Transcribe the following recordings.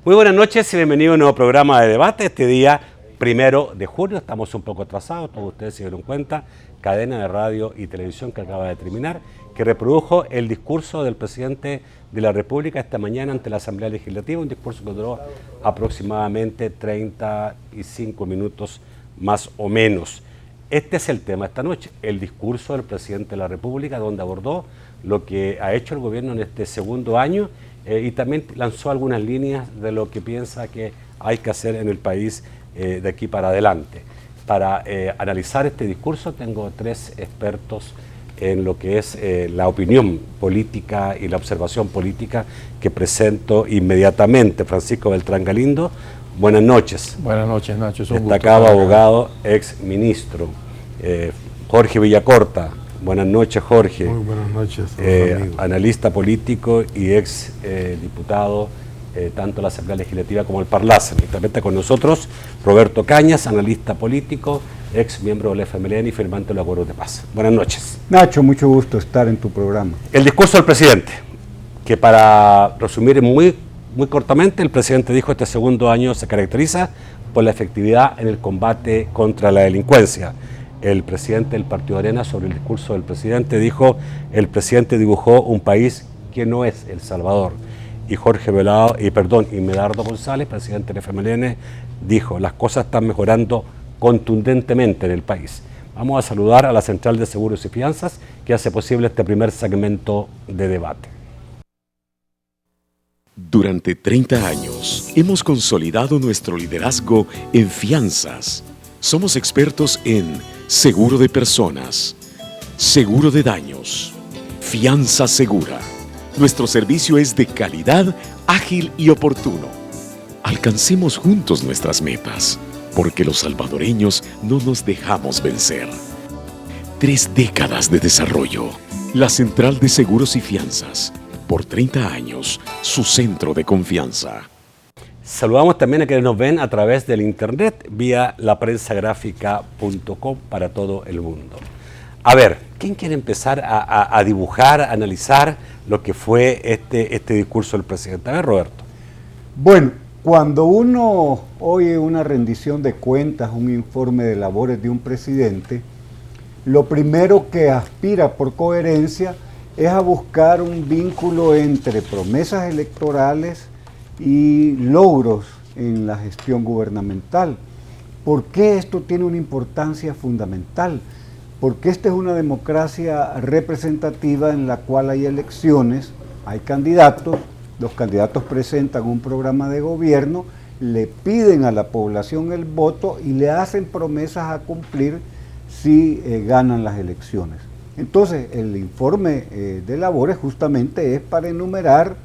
Muy buenas noches y bienvenido a un nuevo programa de debate. Este día, 1 de junio, estamos un poco atrasados, todos ustedes se dieron cuenta, cadena de radio y televisión que acaba de terminar, que reprodujo el discurso del presidente de la República esta mañana ante la Asamblea Legislativa, un discurso que duró aproximadamente 35 minutos más o menos. Este es el tema esta noche, el discurso del presidente de la República, donde abordó lo que ha hecho el gobierno en este segundo año y también lanzó algunas líneas de lo que piensa que hay que hacer en el país de aquí para adelante. Para analizar este discurso tengo tres expertos en lo que es la opinión política y la observación política que presento inmediatamente. Francisco Beltrán Galindo, buenas noches. Buenas noches, Nacho. Destacado abogado, ex ministro. Jorge Villacorta, buenas noches, Jorge. Muy buenas noches. Analista político y ex diputado tanto de la Asamblea Legislativa como el Parlacen. Y también está con nosotros Roberto Cañas, analista político, ex miembro del FMLN y firmante de los acuerdos de paz. Buenas noches. Nacho, mucho gusto estar en tu programa. El discurso del presidente, que para resumir muy cortamente, el presidente dijo este segundo año se caracteriza por la efectividad en el combate contra la delincuencia. El presidente del Partido Arena, sobre el discurso del presidente, dijo: el presidente dibujó un país que no es El Salvador. Y Medardo González, presidente del FMLN, dijo: las cosas están mejorando contundentemente en el país. Vamos a saludar a la Central de Seguros y Fianzas, que hace posible este primer segmento de debate. Durante 30 años hemos consolidado nuestro liderazgo en fianzas. Somos expertos en seguro de personas, seguro de daños, fianza segura. Nuestro servicio es de calidad, ágil y oportuno. Alcancemos juntos nuestras metas, porque los salvadoreños no nos dejamos vencer. 3 décadas de desarrollo. La Central de Seguros y Fianzas. Por 30 años, su centro de confianza. Saludamos también a quienes nos ven a través del internet vía laprensagráfica.com para todo el mundo. A ver, ¿quién quiere empezar a dibujar, a analizar lo que fue este discurso del presidente? A ver, Roberto. Bueno, cuando uno oye una rendición de cuentas, un informe de labores de un presidente, lo primero que aspira por coherencia es a buscar un vínculo entre promesas electorales y logros en la gestión gubernamental. ¿Por qué esto tiene una importancia fundamental? Porque esta es una democracia representativa en la cual hay elecciones, hay candidatos, los candidatos presentan un programa de gobierno, le piden a la población el voto y le hacen promesas a cumplir si ganan las elecciones. Entonces, el informe de labores justamente es para enumerar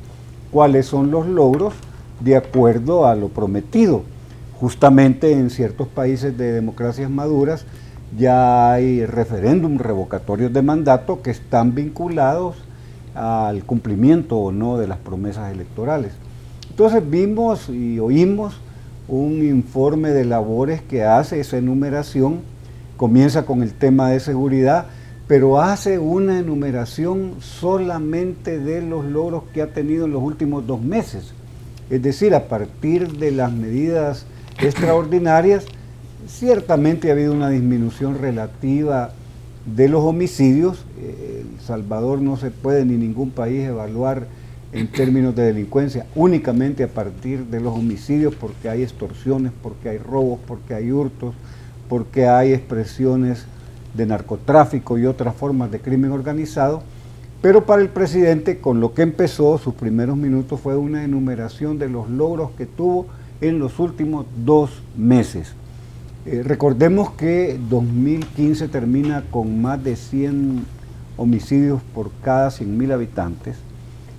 cuáles son los logros de acuerdo a lo prometido. Justamente en ciertos países de democracias maduras ya hay referéndum revocatorios de mandato que están vinculados al cumplimiento o no de las promesas electorales. Entonces vimos y oímos un informe de labores que hace esa enumeración, comienza con el tema de seguridad, pero hace una enumeración solamente de los logros que ha tenido en los últimos 2 meses. Es decir, a partir de las medidas extraordinarias, ciertamente ha habido una disminución relativa de los homicidios. El Salvador no se puede ni ningún país evaluar en términos de delincuencia únicamente a partir de los homicidios, porque hay extorsiones, porque hay robos, porque hay hurtos, porque hay expresiones de narcotráfico y otras formas de crimen organizado. Pero para el presidente, con lo que empezó sus primeros minutos fue una enumeración de los logros que tuvo en los últimos 2 meses. Recordemos que 2015 termina con más de 100 homicidios por cada 100.000 habitantes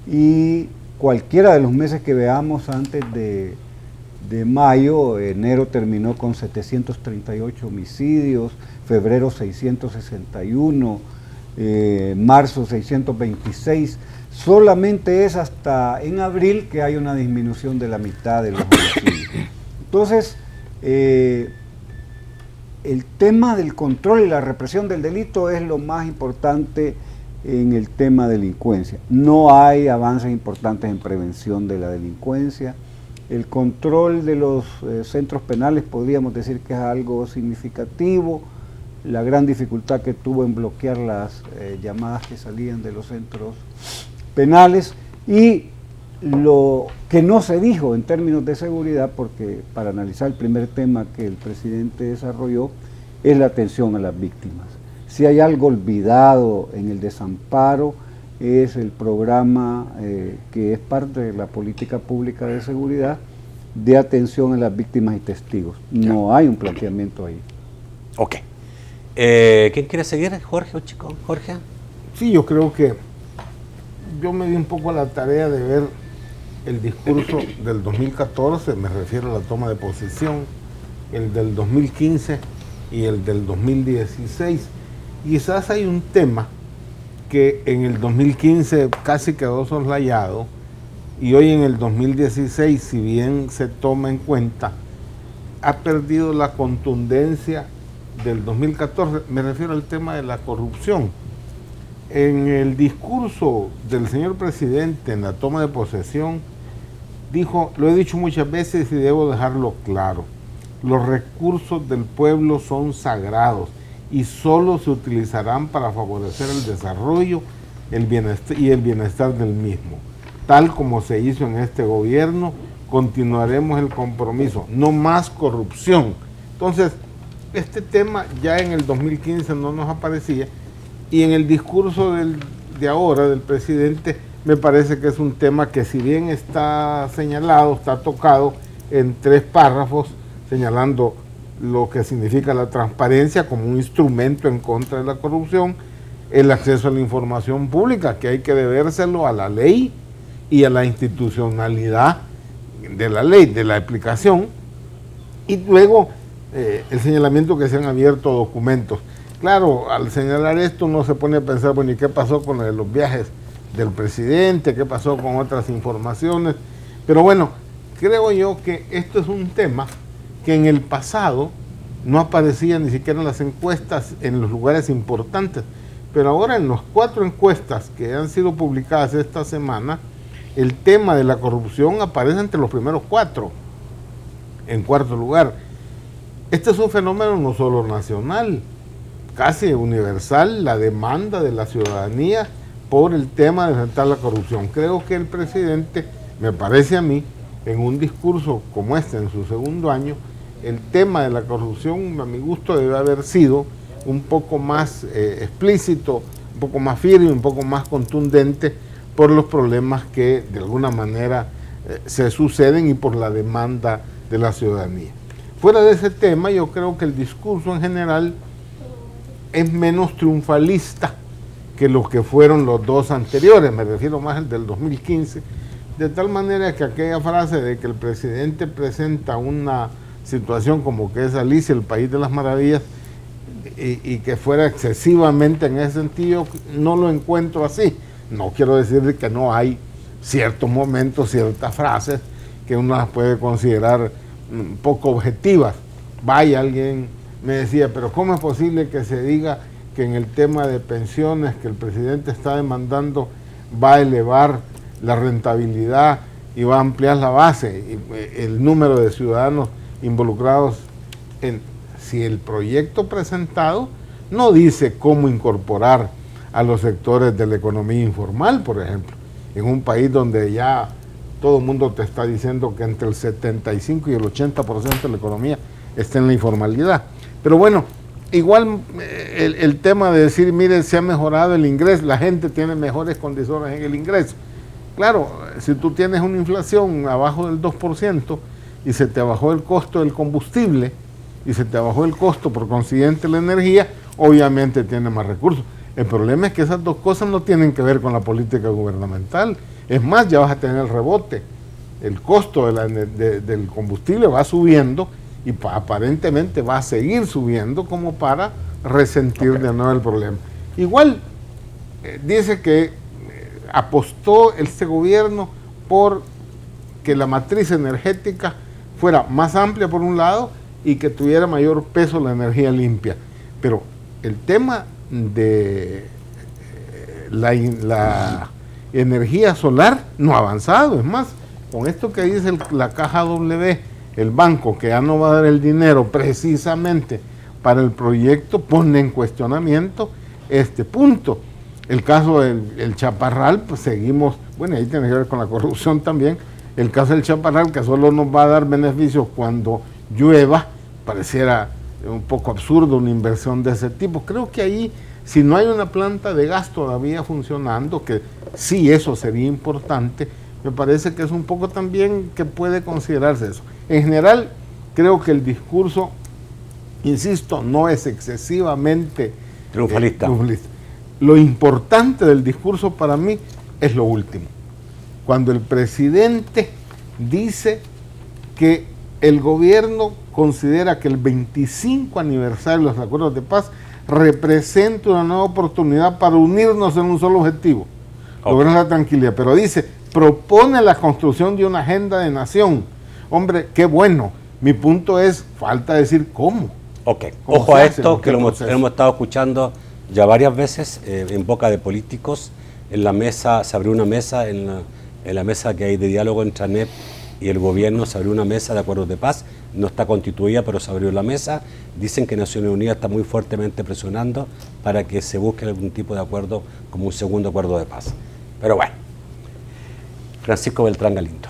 y cualquiera de los meses que veamos antes de mayo, enero terminó con 738 homicidios, febrero 661, marzo 626, solamente es hasta en abril que hay una disminución de la mitad de los homicidios. Entonces, el tema del control y la represión del delito es lo más importante en el tema delincuencia. No hay avances importantes en prevención de la delincuencia. El control de los centros penales podríamos decir que es algo significativo. La gran dificultad que tuvo en bloquear las llamadas que salían de los centros penales, y lo que no se dijo en términos de seguridad, porque para analizar el primer tema que el presidente desarrolló, es la atención a las víctimas. Si hay algo olvidado en el desamparo, es el programa que es parte de la política pública de seguridad de atención a las víctimas y testigos. No hay un planteamiento ahí. Ok. ¿Quién quiere seguir? ¿Jorge o Chico? ¿Jorge? Sí, yo creo que yo me di un poco a la tarea de ver el discurso del 2014, me refiero a la toma de posesión, el del 2015 y el del 2016. Quizás hay un tema que en el 2015 casi quedó soslayado y hoy en el 2016, si bien se toma en cuenta, ha perdido la contundencia del 2014. Me refiero al tema de la corrupción. En el discurso del señor presidente en la toma de posesión, dijo, lo he dicho muchas veces y debo dejarlo claro, los recursos del pueblo son sagrados y solo se utilizarán para favorecer el desarrollo y el bienestar del mismo. Tal como se hizo en este gobierno, continuaremos el compromiso, no más corrupción. Entonces, este tema ya en el 2015 no nos aparecía, y en el discurso de ahora del presidente me parece que es un tema que, si bien está señalado, está tocado en 3 párrafos, señalando lo que significa la transparencia como un instrumento en contra de la corrupción, el acceso a la información pública, que hay que debérselo a la ley y a la institucionalidad de la ley, de la aplicación, y luego el señalamiento que se han abierto documentos. Claro, al señalar esto uno se pone a pensar, bueno, ¿y qué pasó con los viajes del presidente? ¿Qué pasó con otras informaciones? Pero bueno, creo yo que esto es un tema que en el pasado no aparecía ni siquiera en las encuestas en los lugares importantes, pero ahora en las 4 encuestas que han sido publicadas esta semana, el tema de la corrupción aparece entre los primeros 4, en cuarto lugar. Este es un fenómeno no solo nacional, casi universal, la demanda de la ciudadanía por el tema de enfrentar la corrupción. Creo que el presidente, me parece a mí, en un discurso como este, en su segundo año, el tema de la corrupción, a mi gusto, debe haber sido un poco más explícito, un poco más firme, un poco más contundente, por los problemas que de alguna manera se suceden y por la demanda de la ciudadanía. Fuera de ese tema, yo creo que el discurso en general es menos triunfalista que los que fueron los 2 anteriores, me refiero más al del 2015, de tal manera que aquella frase de que el presidente presenta una situación como que es Alicia, el país de las maravillas, y que fuera excesivamente en ese sentido, no lo encuentro así. No quiero decir que no hay ciertos momentos, ciertas frases que uno las puede considerar poco objetivas. Vaya, alguien me decía, pero ¿cómo es posible que se diga que en el tema de pensiones que el presidente está demandando va a elevar la rentabilidad y va a ampliar la base, y el número de ciudadanos involucrados si el proyecto presentado no dice cómo incorporar a los sectores de la economía informal, por ejemplo, en un país donde ya todo el mundo te está diciendo que entre el 75 y el 80% de la economía está en la informalidad. Pero bueno, igual el tema de decir, mire, se ha mejorado el ingreso, la gente tiene mejores condiciones en el ingreso. Claro, si tú tienes una inflación abajo del 2% y se te bajó el costo del combustible y se te bajó el costo, por consiguiente, la energía, obviamente tiene más recursos. El problema es que esas 2 cosas no tienen que ver con la política gubernamental. Es más, ya vas a tener el rebote. El costo del combustible va subiendo y aparentemente va a seguir subiendo como para resentir de nuevo el problema. Igual, dice que apostó este gobierno por que la matriz energética fuera más amplia por un lado y que tuviera mayor peso la energía limpia. Pero el tema de la energía solar no ha avanzado. Es más, con esto que dice la Caja W, el banco que ya no va a dar el dinero precisamente para el proyecto, pone en cuestionamiento este punto. El caso del Chaparral, pues seguimos, bueno, ahí tiene que ver con la corrupción también. El caso del Chaparral, que solo nos va a dar beneficios cuando llueva, pareciera un poco absurdo una inversión de ese tipo. Creo que ahí, si no hay una planta de gas todavía funcionando, que sí eso sería importante, me parece que es un poco también que puede considerarse eso. En general, creo que el discurso, insisto, no es excesivamente triunfalista. Lo importante del discurso para mí es lo último. Cuando el presidente dice que el gobierno considera que el 25 aniversario de los acuerdos de paz representa una nueva oportunidad para unirnos en un solo objetivo, lograr la tranquilidad, pero dice, propone la construcción de una agenda de nación. Hombre, qué bueno. Mi punto es, falta decir cómo. Ok, ojo a esto, que lo hemos estado escuchando ya varias veces en boca de políticos. En la mesa, se abrió una mesa, en la mesa que hay de diálogo entre ANEP y el gobierno, se abrió una mesa de acuerdos de paz. No está constituida, pero se abrió la mesa. Dicen que Naciones Unidas está muy fuertemente presionando para que se busque algún tipo de acuerdo como un segundo acuerdo de paz. Pero bueno, Francisco Beltrán Galindo.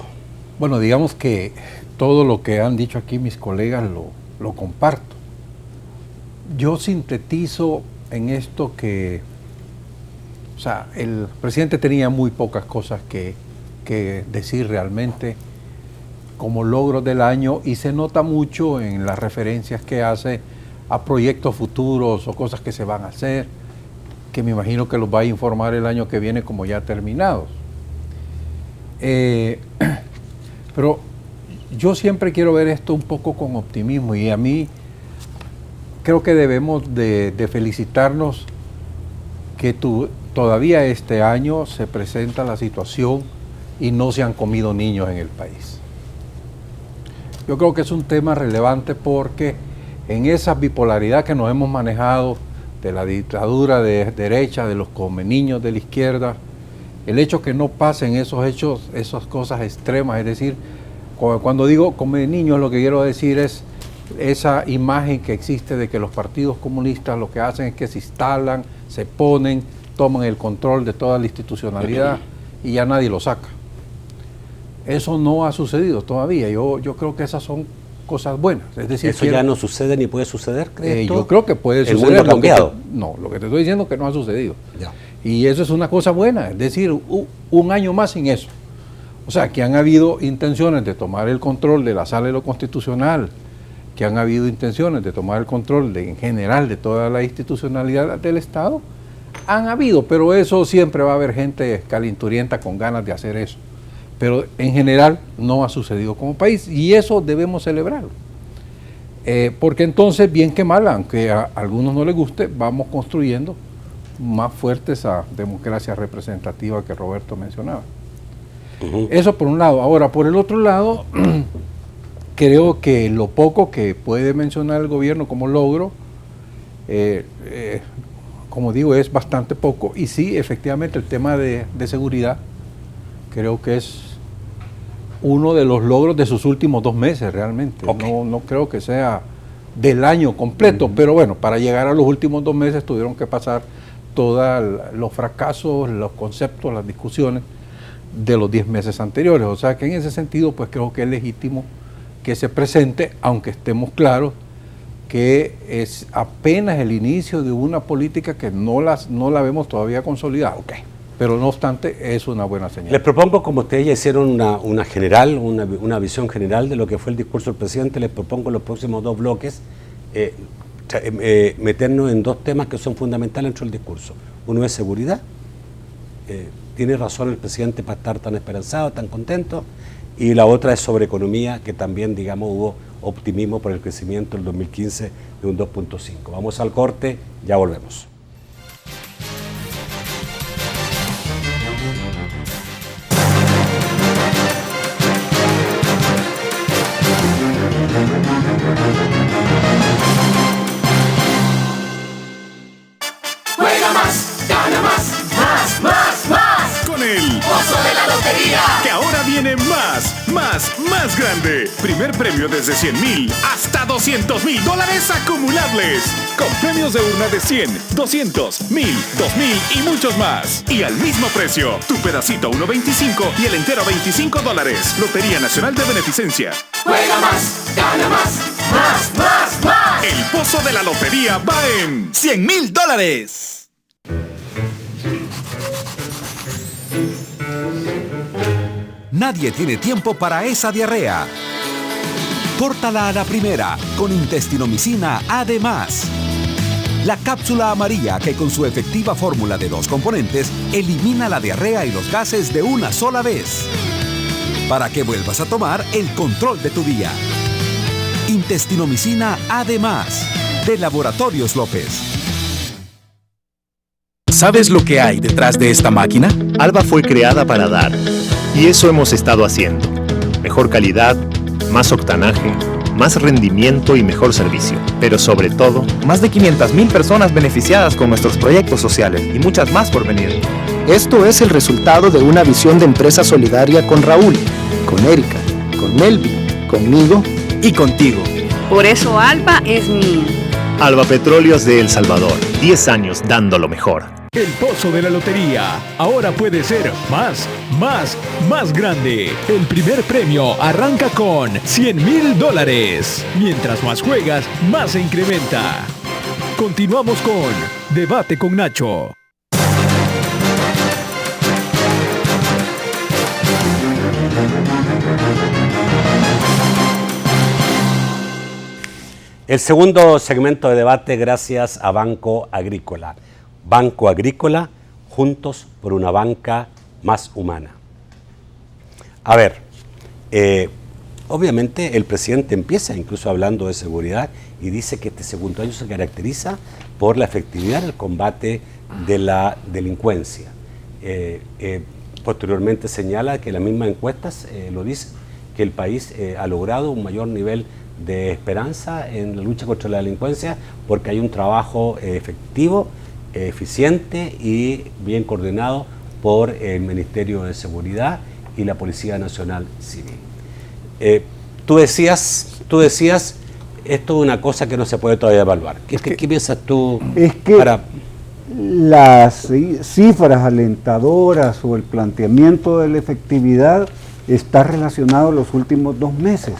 Bueno, digamos que todo lo que han dicho aquí mis colegas lo comparto. Yo sintetizo en esto que, o sea, el presidente tenía muy pocas cosas que decir realmente como logros del año, y se nota mucho en las referencias que hace a proyectos futuros o cosas que se van a hacer, que me imagino que los va a informar el año que viene como ya terminados. Pero yo siempre quiero ver esto un poco con optimismo, y a mí creo que debemos de felicitarnos que todavía este año se presenta la situación y no se han comido niños en el país. Yo creo que es un tema relevante porque en esa bipolaridad que nos hemos manejado de la dictadura de derecha, de los come niños de la izquierda, el hecho que no pasen esos hechos, esas cosas extremas, es decir, cuando digo come niños, lo que quiero decir es esa imagen que existe de que los partidos comunistas lo que hacen es que se instalan, se ponen, toman el control de toda la institucionalidad y ya nadie lo saca. Eso no ha sucedido todavía. Yo creo que esas son cosas buenas. Es decir, ¿eso ya no sucede ni puede suceder, crees tú? Yo creo que puede suceder. ¿El mundo ha cambiado? Lo que te estoy diciendo es que no ha sucedido. Ya. Y eso es una cosa buena. Es decir, un año más sin eso. O sea, que han habido intenciones de tomar el control de la Sala de lo Constitucional, que han habido intenciones de tomar el control en general de toda la institucionalidad del Estado, han habido, pero eso siempre va a haber gente calenturienta con ganas de hacer eso. Pero en general no ha sucedido como país, y eso debemos celebrarlo. Porque entonces, bien que mal, aunque a algunos no les guste, vamos construyendo más fuerte esa democracia representativa que Roberto mencionaba. Eso por un lado. Ahora, por el otro lado, creo que lo poco que puede mencionar el gobierno como logro, como digo, es bastante poco. Y sí, efectivamente, el tema de seguridad creo que es uno de los logros de sus últimos 2 meses realmente. Okay. No creo que sea del año completo, pero bueno, para llegar a los últimos 2 meses tuvieron que pasar todos los fracasos, los conceptos, las discusiones de los 10 meses anteriores. O sea que en ese sentido, pues creo que es legítimo que se presente, aunque estemos claros que es apenas el inicio de una política que no la vemos todavía consolidada. Okay. Pero no obstante, es una buena señal. Les propongo, como ustedes ya hicieron una visión general de lo que fue el discurso del presidente, les propongo en los próximos 2 bloques meternos en 2 temas que son fundamentales dentro del discurso. Uno es seguridad. Tiene razón el presidente para estar tan esperanzado, tan contento. Y la otra es sobre economía, que también, digamos, hubo optimismo por el crecimiento del 2015 de un 2.5. Vamos al corte, ya volvemos. Juega más, gana más, más, más, más. Con el Pozo de la Lotería. que ahora viene más desde primer premio desde 100,000 hasta 200,000 dólares acumulables. Con premios de urna de 100, 200, 1000, 2000 y muchos más. Y al mismo precio. Tu pedacito 1.25 y el entero 25 dólares. Lotería Nacional de Beneficencia. Juega más, gana más, más, más, más. El pozo de la lotería va en 100,000 dólares. Nadie tiene tiempo para esa diarrea. Córtala a la primera con intestinomicina además. La cápsula amarilla que con su efectiva fórmula de 2 componentes elimina la diarrea y los gases de una sola vez. Para que vuelvas a tomar el control de tu día. Intestinomicina además. De Laboratorios López. ¿Sabes lo que hay detrás de esta máquina? Alba fue creada para dar. Y eso hemos estado haciendo. Mejor calidad, más octanaje, más rendimiento y mejor servicio. Pero sobre todo, Más de 500,000 personas beneficiadas con nuestros proyectos sociales y muchas más por venir. Esto es el resultado de una visión de empresa solidaria con Raúl, con Erika, con Melvin, conmigo y contigo. Por eso Alba es mía. Alba Petróleos de El Salvador. 10 años dando lo mejor. El pozo de la lotería ahora puede ser más grande. El primer premio arranca con 100,000 dólares. Mientras más juegas, más se incrementa. Continuamos con Debate con Nacho. El segundo segmento de debate gracias a Banco Agrícola. Banco Agrícola, juntos por una banca más humana. A ver, obviamente el presidente empieza incluso hablando de seguridad y dice que este segundo año se caracteriza por la efectividad del combate de la delincuencia. Posteriormente señala que las mismas encuestas lo dicen, que el país ha logrado un mayor nivel de esperanza en la lucha contra la delincuencia porque hay un trabajo efectivo, eficiente y bien coordinado por el Ministerio de Seguridad y la Policía Nacional Civil. Tú decías, esto es una cosa que no se puede todavía evaluar. ¿Qué piensas tú? Es que las cifras alentadoras o el planteamiento de la efectividad está relacionado a los últimos 2 meses.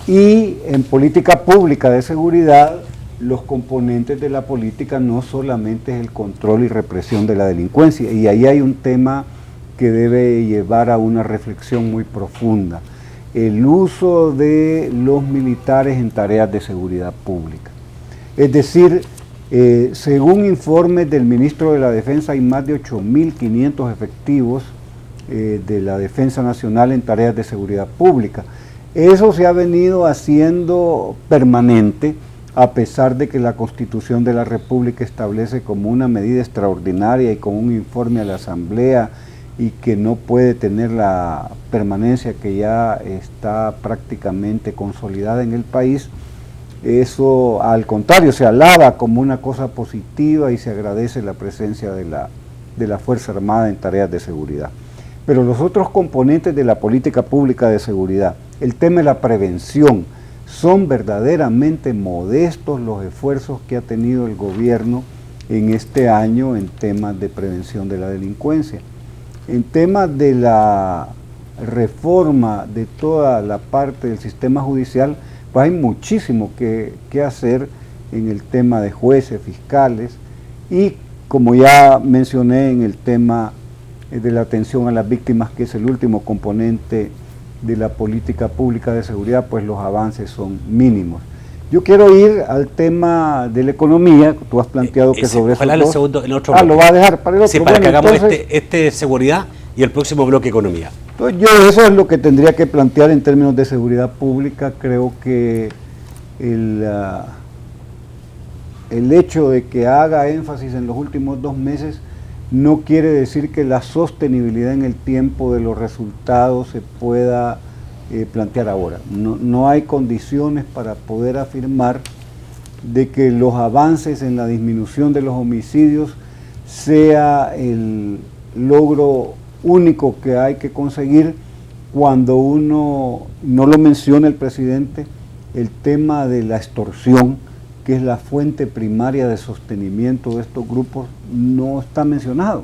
Y en política pública de seguridad, los componentes de la política no solamente es el control y represión de la delincuencia, y ahí hay un tema que debe llevar a una reflexión muy profunda, el uso de los militares en tareas de seguridad pública. Es decir, según informes del ministro de la Defensa, hay más de 8.500 efectivos de la Defensa Nacional en tareas de seguridad pública. Eso se ha venido haciendo permanente, a pesar de que la Constitución de la República establece como una medida extraordinaria y con un informe a la Asamblea y que no puede tener la permanencia que ya está prácticamente consolidada en el país. Eso al contrario se alaba como una cosa positiva y se agradece la presencia de la Fuerza Armada en tareas de seguridad. Pero los otros componentes de la política pública de seguridad, el tema de la prevención, son verdaderamente modestos los esfuerzos que ha tenido el gobierno en este año en temas de prevención de la delincuencia. En temas de la reforma de toda la parte del sistema judicial, pues hay muchísimo que hacer en el tema de jueces, fiscales y, como ya mencioné, en el tema de la atención a las víctimas, que es el último componente de la política pública de seguridad, pues los avances son mínimos. Yo quiero ir al tema de la economía. Tú has planteado que sobre eso. Ojalá el segundo, el otro lo va a dejar para el otro. Sí, para que hagamos este seguridad y el próximo bloque economía. Entonces eso es lo que tendría que plantear en términos de seguridad pública. Creo que el hecho de que haga énfasis en los últimos 2 meses no quiere decir que la sostenibilidad en el tiempo de los resultados se pueda plantear ahora. No hay condiciones para poder afirmar de que los avances en la disminución de los homicidios sea el logro único que hay que conseguir, cuando uno, no lo menciona el presidente, el tema de la extorsión, que es la fuente primaria de sostenimiento de estos grupos, no está mencionado.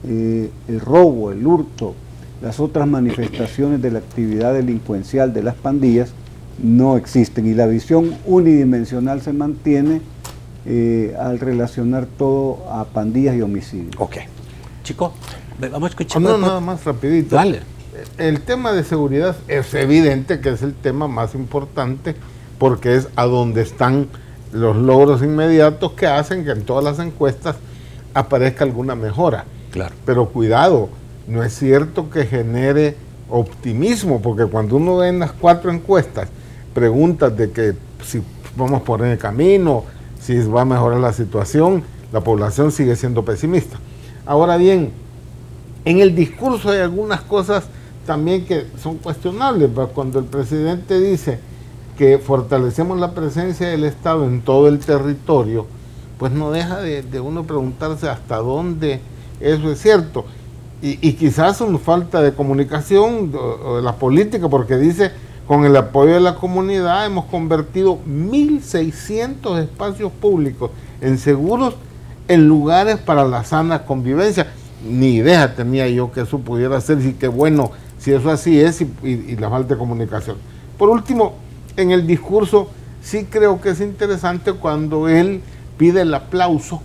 El robo, el hurto, las otras manifestaciones de la actividad delincuencial de las pandillas no existen, y la visión unidimensional se mantiene al relacionar todo a pandillas y homicidios. Ok. Chicos, vamos a escuchar. No, nada más rapidito. Dale. El tema de seguridad es evidente que es el tema más importante, porque es a donde están los logros inmediatos que hacen que en todas las encuestas aparezca alguna mejora. Claro. Pero cuidado, no es cierto que genere optimismo, porque cuando uno ve en las 4 encuestas preguntas de que si vamos por el camino, si va a mejorar la situación, la población sigue siendo pesimista. Ahora bien, en el discurso hay algunas cosas también que son cuestionables. Cuando el presidente dice que fortalecemos la presencia del Estado en todo el territorio, pues no deja de uno preguntarse hasta dónde eso es cierto. Y quizás una falta de comunicación o de la política, porque dice, con el apoyo de la comunidad hemos convertido 1.600 espacios públicos en seguros, en lugares para la sana convivencia. Ni idea tenía yo que eso pudiera ser, y que bueno, si eso así es, y la falta de comunicación. Por último, en el discurso sí creo que es interesante cuando él pide el aplauso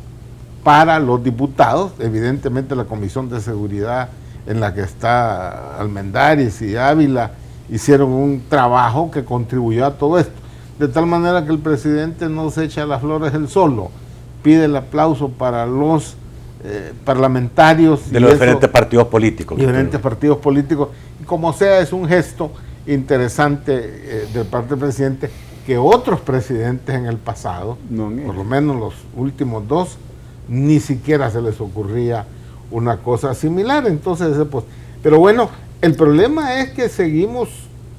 para los diputados. Evidentemente la Comisión de Seguridad, en la que está Almendaris y Ávila, hicieron un trabajo que contribuyó a todo esto, de tal manera que el presidente no se echa las flores él solo, pide el aplauso para los parlamentarios de los diferentes partidos políticos. Diferentes partidos políticos, y como sea, es un gesto interesante de parte del presidente, que otros presidentes en el pasado, por lo menos los últimos 2, ni siquiera se les ocurría una cosa similar. Entonces, pues, pero bueno, el problema es que seguimos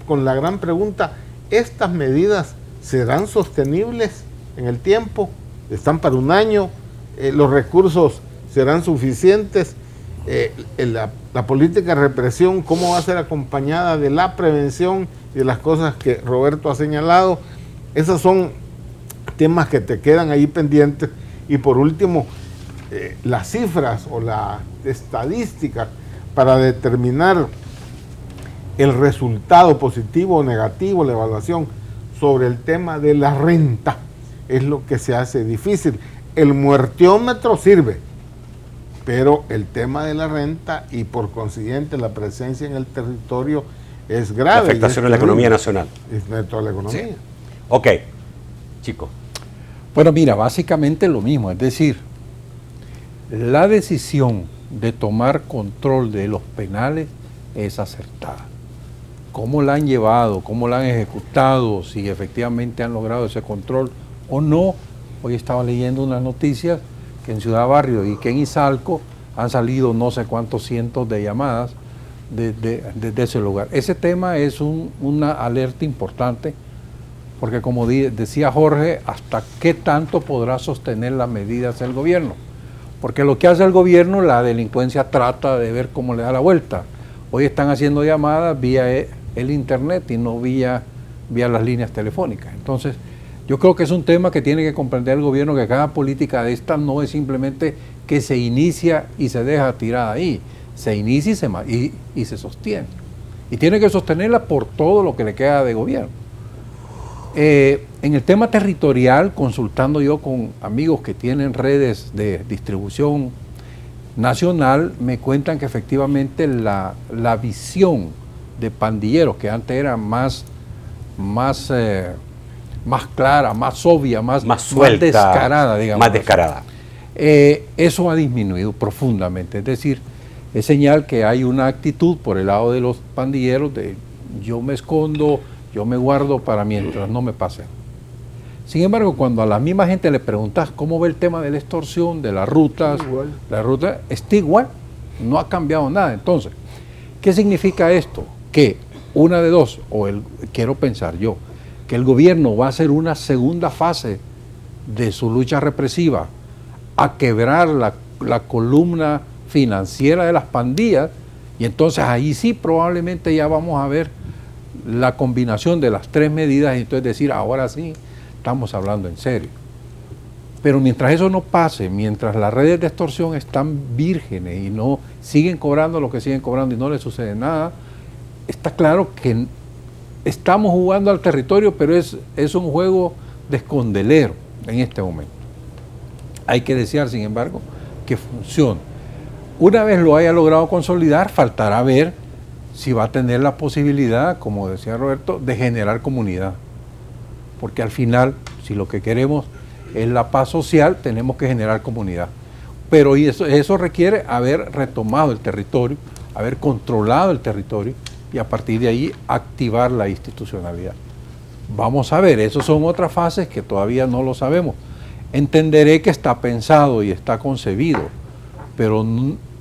con la gran pregunta: ¿estas medidas serán sostenibles en el tiempo? ¿Están para un año? ¿Los recursos serán suficientes? La política de represión, ¿cómo va a ser acompañada de la prevención y de las cosas que Roberto ha señalado? Esos son temas que te quedan ahí pendientes. Y por último, las cifras o las estadísticas para determinar el resultado positivo o negativo, la evaluación sobre el tema de la renta, es lo que se hace difícil. El muertiómetro sirve, pero el tema de la renta y por consiguiente la presencia en el territorio es grave. La afectación a la economía nacional. Es de toda la economía. Sí. Ok, chicos. Bueno, mira, básicamente lo mismo, es decir, la decisión de tomar control de los penales es acertada. ¿Cómo la han llevado? ¿Cómo la han ejecutado? Si efectivamente han logrado ese control o no. Hoy estaba leyendo unas noticias que en Ciudad Barrio y que en Izalco han salido no sé cuántos cientos de llamadas de ese lugar. Ese tema es una alerta importante, porque como decía Jorge, ¿hasta qué tanto podrá sostener las medidas el gobierno? Porque lo que hace el gobierno, la delincuencia trata de ver cómo le da la vuelta. Hoy están haciendo llamadas vía el internet y no vía las líneas telefónicas. Entonces, yo creo que es un tema que tiene que comprender el gobierno, que cada política de esta no es simplemente que se inicia y se deja tirada ahí. Se inicia y se sostiene. Y tiene que sostenerla por todo lo que le queda de gobierno. En el tema territorial, consultando yo con amigos que tienen redes de distribución nacional, me cuentan que efectivamente la visión de pandilleros, que antes era más clara, más obvia, más suelta, más descarada, digamos. Más descarada. Eso ha disminuido profundamente. Es decir, es señal que hay una actitud por el lado de los pandilleros de yo me escondo, yo me guardo para mientras no me pase. Sin embargo, cuando a la misma gente le preguntas cómo ve el tema de la extorsión, de las rutas, la ruta está igual, no ha cambiado nada. Entonces, ¿qué significa esto? Que una de dos, quiero pensar yo, que el gobierno va a hacer una segunda fase de su lucha represiva a quebrar la columna financiera de las pandillas, Y entonces ahí sí probablemente ya vamos a ver la combinación de las 3 medidas y entonces decir, ahora sí, estamos hablando en serio. Pero mientras eso no pase, mientras las redes de extorsión están vírgenes y no siguen cobrando lo que siguen cobrando y no les sucede nada, está claro que estamos jugando al territorio, pero es un juego de escondelero en este momento. Hay que desear, sin embargo, que funcione. Una vez lo haya logrado consolidar, faltará ver si va a tener la posibilidad, como decía Roberto, de generar comunidad. Porque al final, si lo que queremos es la paz social, tenemos que generar comunidad. Pero eso requiere haber retomado el territorio, haber controlado el territorio y a partir de ahí activar la institucionalidad. Vamos a ver, esas son otras fases que todavía no lo sabemos. Entenderé que está pensado y está concebido, pero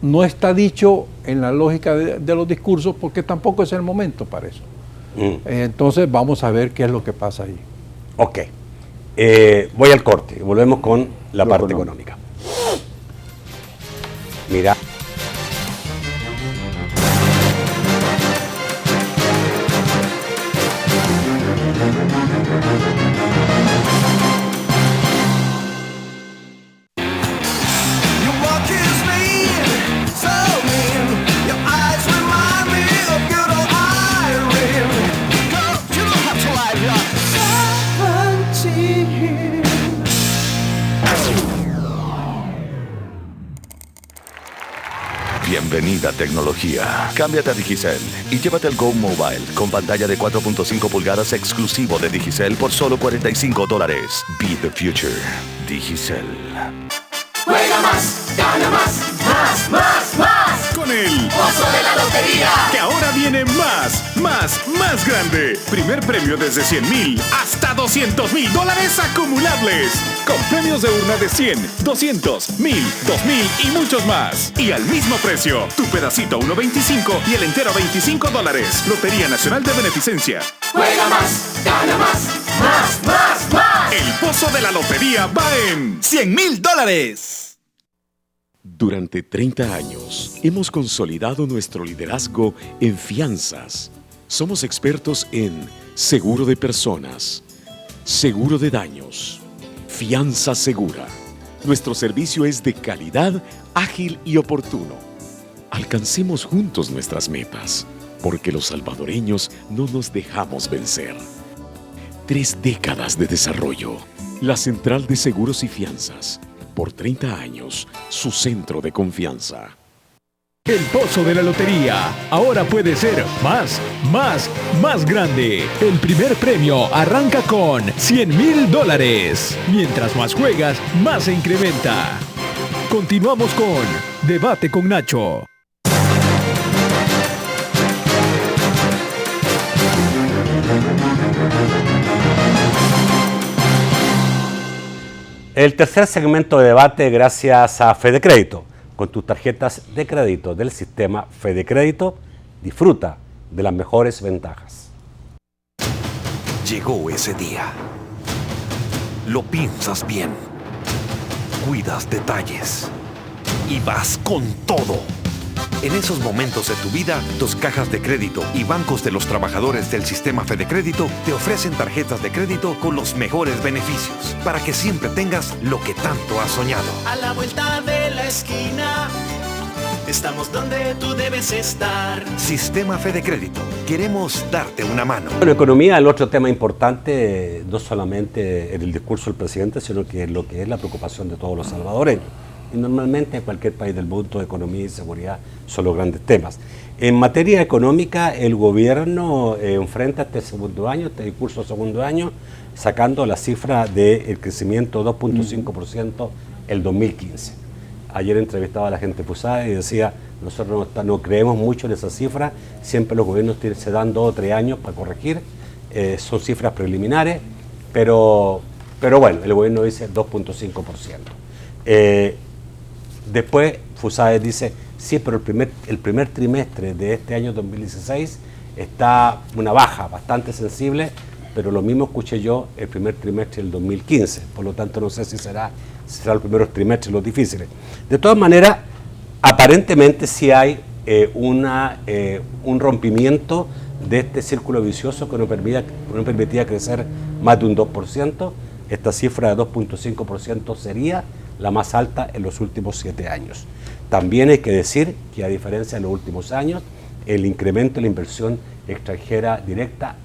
no está dicho en la lógica de los discursos porque tampoco es el momento para eso. Entonces vamos a ver qué es lo que pasa ahí. Ok. Voy al corte y volvemos con la parte económica. Mira. Bienvenida tecnología. Cámbiate a Digicel y llévate el Go Mobile con pantalla de 4.5 pulgadas exclusivo de Digicel por solo $45. Be the future. Digicel. Juega más, gana más, más, más, más. Con el Pozo de la Lotería. Que ahora viene más grande. Primer premio desde 100,000 hasta 200,000 dólares acumulables. Con premios de urna de 100, 200, 1,000, 2,000 y muchos más. Y al mismo precio. Tu pedacito a $1.25 y el entero a $25. Lotería Nacional de Beneficencia. Juega más, gana más, más, más, más. El Pozo de la Lotería va en $100,000. Durante 30 años hemos consolidado nuestro liderazgo en fianzas. Somos expertos en seguro de personas, seguro de daños, fianza segura. Nuestro servicio es de calidad, ágil y oportuno. Alcancemos juntos nuestras metas, porque los salvadoreños no nos dejamos vencer. 3 décadas de desarrollo. La Central de Seguros y Fianzas. Por 30 años, su centro de confianza. El Pozo de la Lotería ahora puede ser más grande. El primer premio arranca con $100,000. Mientras más juegas, más se incrementa. Continuamos con Debate con Nacho. El tercer segmento de debate gracias a Fede Crédito. Con tus tarjetas de crédito del sistema Fede Crédito, disfruta de las mejores ventajas. Llegó ese día. Lo piensas bien. Cuidas detalles. Y vas con todo. En esos momentos de tu vida, tus cajas de crédito y bancos de los trabajadores del sistema Fede Crédito te ofrecen tarjetas de crédito con los mejores beneficios para que siempre tengas lo que tanto has soñado. A la vuelta de la esquina, estamos donde tú debes estar. Sistema Fede Crédito. Queremos darte una mano. Bueno, economía, el otro tema importante, no solamente en el discurso del presidente, sino que lo que es la preocupación de todos los salvadoreños. Y normalmente en cualquier país del mundo, economía y seguridad son los grandes temas. En materia económica, el gobierno enfrenta este segundo año, este discurso segundo año, sacando la cifra del crecimiento 2.5% el 2015. Ayer entrevistaba a la gente Pusada y decía, nosotros no creemos mucho en esa cifra, siempre los gobiernos se dan 2 o 3 años para corregir, son cifras preliminares, pero bueno, el gobierno dice 2.5%. Después Fusaes dice, sí, pero el primer trimestre de este año 2016 está una baja bastante sensible, pero lo mismo escuché yo el primer trimestre del 2015, por lo tanto no sé si será los primeros trimestres los difíciles. De todas maneras, aparentemente sí hay un rompimiento de este círculo vicioso que nos permitía crecer más de un 2%. Esta cifra de 2.5% sería la más alta en los últimos 7 años. También hay que decir que, a diferencia de los últimos años, el incremento de la inversión extranjera directa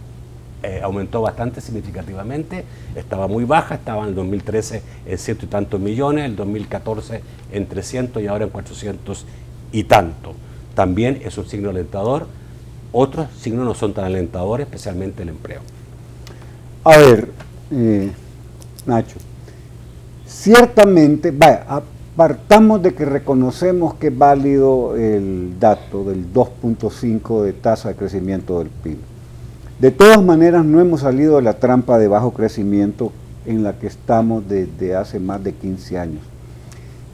aumentó bastante significativamente. Estaba muy baja, estaba en el 2013 en 100 y tantos millones, el 2014 en 300 y ahora en 400 y tanto. También es un signo alentador. Otros signos no son tan alentadores, especialmente el empleo. A ver, Nacho, ciertamente, apartamos de que reconocemos que es válido el dato del 2.5 de tasa de crecimiento del PIB. De todas maneras, no hemos salido de la trampa de bajo crecimiento en la que estamos desde hace más de 15 años.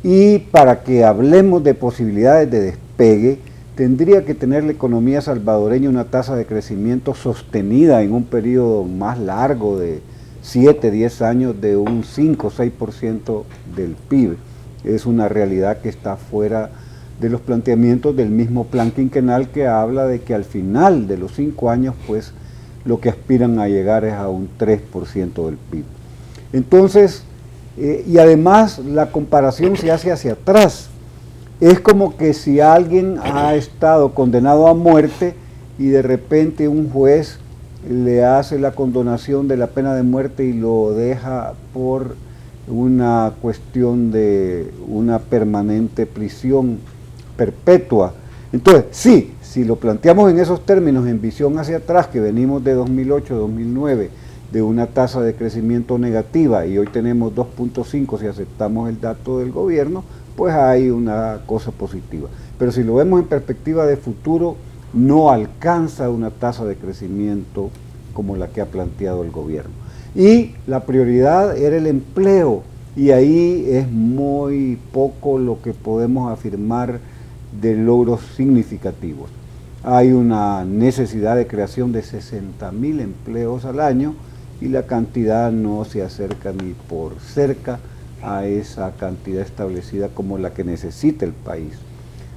Y para que hablemos de posibilidades de despegue, tendría que tener la economía salvadoreña una tasa de crecimiento sostenida en un periodo más largo de 7, 10 años de un 5 o 6% del PIB. Es una realidad que está fuera de los planteamientos del mismo plan quinquenal, que habla de que al final de los 5 años, pues, lo que aspiran a llegar es a un 3% del PIB. Entonces, y además la comparación se hace hacia atrás. Es como que si alguien ha estado condenado a muerte y de repente un juez le hace la condonación de la pena de muerte y lo deja por una cuestión de una permanente prisión perpetua. Entonces, sí, si lo planteamos en esos términos, en visión hacia atrás, que venimos de 2008, 2009, de una tasa de crecimiento negativa y hoy tenemos 2.5 si aceptamos el dato del gobierno, pues hay una cosa positiva. Pero si lo vemos en perspectiva de futuro, no alcanza una tasa de crecimiento como la que ha planteado el gobierno. Y la prioridad era el empleo, y ahí es muy poco lo que podemos afirmar de logros significativos. Hay una necesidad de creación de 60.000 empleos al año y la cantidad no se acerca ni por cerca a esa cantidad establecida como la que necesita el país.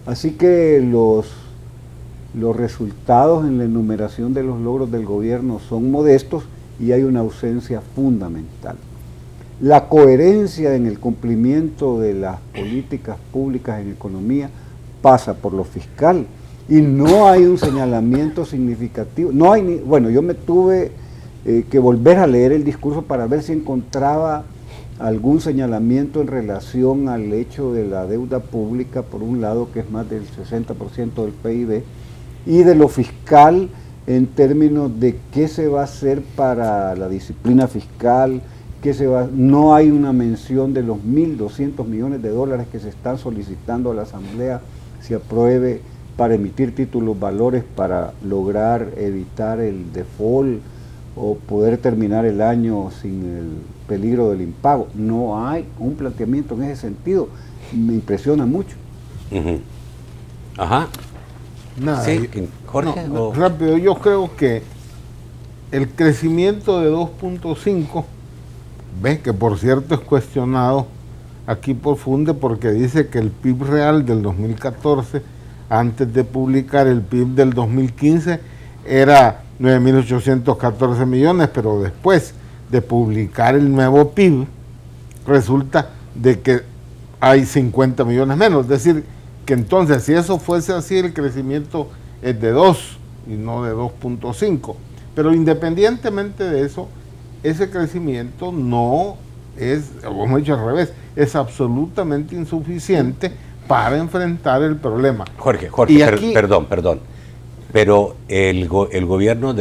Así que los resultados en la enumeración de los logros del gobierno son modestos y hay una ausencia fundamental. La coherencia en el cumplimiento de las políticas públicas en economía pasa por lo fiscal y no hay un señalamiento significativo. No hay bueno, yo me tuve que volver a leer el discurso para ver si encontraba algún señalamiento en relación al hecho de la deuda pública, por un lado, que es más del 60% del PIB, y de lo fiscal en términos de qué se va a hacer para la disciplina fiscal, no hay una mención de los 1.200 millones de dólares que se están solicitando a la Asamblea se apruebe para emitir títulos valores para lograr evitar el default o poder terminar el año sin el peligro del impago. No hay un planteamiento en ese sentido. Me impresiona mucho. Ajá. Nada, sí, Jorge. Rápido, yo creo que el crecimiento de 2.5, ves que por cierto es cuestionado aquí por Funde porque dice que el PIB real del 2014, antes de publicar el PIB del 2015, era 9.814 millones, pero después de publicar el nuevo PIB, resulta de que hay 50 millones menos. Es decir, que entonces, si eso fuese así, el crecimiento es de 2 y no de 2.5. Pero independientemente de eso, ese crecimiento no es, como hemos dicho al revés, es absolutamente insuficiente para enfrentar el problema. Jorge, aquí, perdón. Pero el gobierno,